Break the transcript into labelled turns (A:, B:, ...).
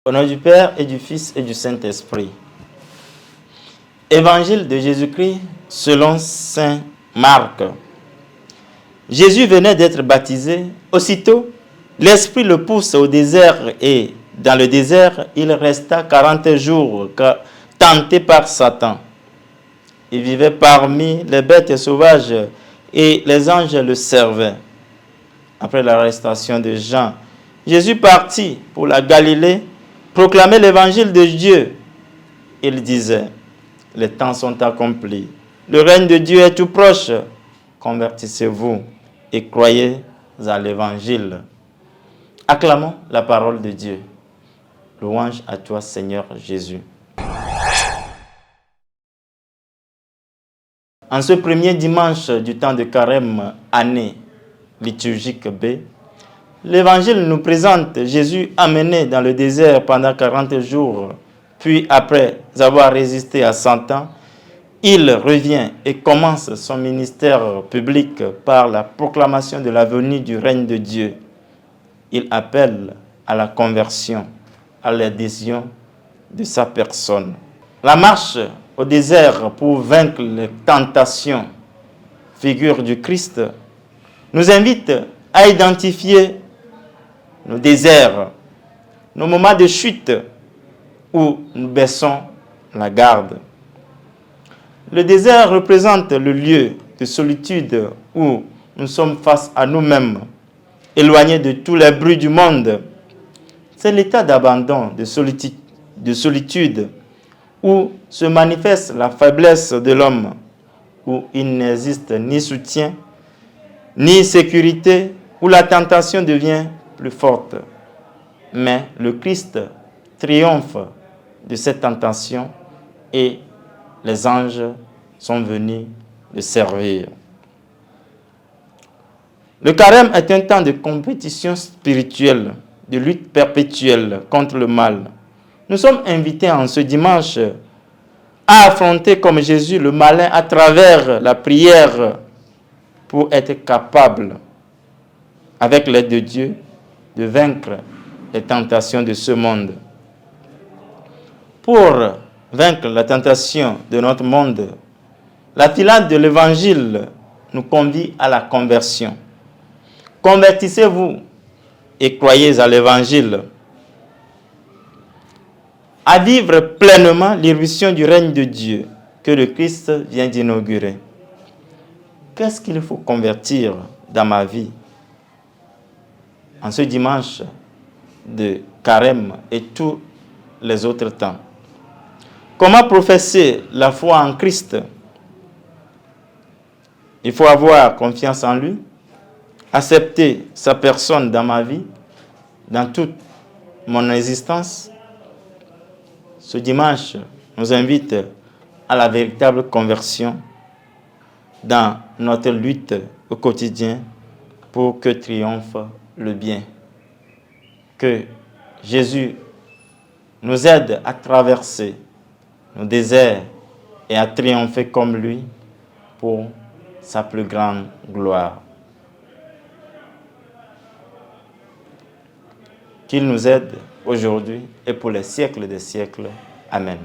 A: Au nom du Père et du Fils et du Saint-Esprit. Évangile de Jésus-Christ selon saint Marc. Jésus venait d'être baptisé. Aussitôt, l'Esprit le pousse au désert et dans le désert, il resta 40 jours tenté par Satan. Il vivait parmi les bêtes sauvages et les anges le servaient. Après l'arrestation de Jean, Jésus partit pour la Galilée, proclamer l'évangile de Dieu. Il disait, les temps sont accomplis, le règne de Dieu est tout proche, convertissez-vous et croyez à l'évangile. Acclamons la parole de Dieu. Louange à toi, Seigneur Jésus. En ce premier dimanche du temps de Carême, année liturgique B, l'Évangile nous présente Jésus amené dans le désert pendant 40 jours, puis après avoir résisté à 100 ans, il revient et commence son ministère public par la proclamation de la venue du règne de Dieu. Il appelle à la conversion, à l'adhésion de sa personne. La marche au désert pour vaincre les tentations, figure du Christ, nous invite à identifier nos déserts, nos moments de chute où nous baissons la garde. Le désert représente le lieu de solitude où nous sommes face à nous-mêmes, éloignés de tous les bruits du monde. C'est l'état d'abandon, de solitude, où se manifeste la faiblesse de l'homme, où il n'existe ni soutien, ni sécurité, où la tentation devient plus forte. Mais le Christ triomphe de cette tentation et les anges sont venus le servir. Le carême est un temps de compétition spirituelle, de lutte perpétuelle contre le mal. Nous sommes invités en ce dimanche à affronter comme Jésus le malin à travers la prière pour être capable, avec l'aide de Dieu, de vaincre les tentations de ce monde. Pour vaincre la tentation de notre monde, la filade de l'Évangile nous convie à la conversion. Convertissez-vous et croyez à l'Évangile. À vivre pleinement l'irruption du règne de Dieu que le Christ vient d'inaugurer. Qu'est-ce qu'il faut convertir dans ma vie en ce dimanche de Carême et tous les autres temps? Comment professer la foi en Christ? Il faut avoir confiance en lui, accepter sa personne dans ma vie, dans toute mon existence. Ce dimanche nous invite à la véritable conversion dans notre lutte au quotidien pour que triomphe le bien. Que Jésus nous aide à traverser nos déserts et à triompher comme lui pour sa plus grande gloire. Qu'il nous aide aujourd'hui et pour les siècles des siècles. Amen.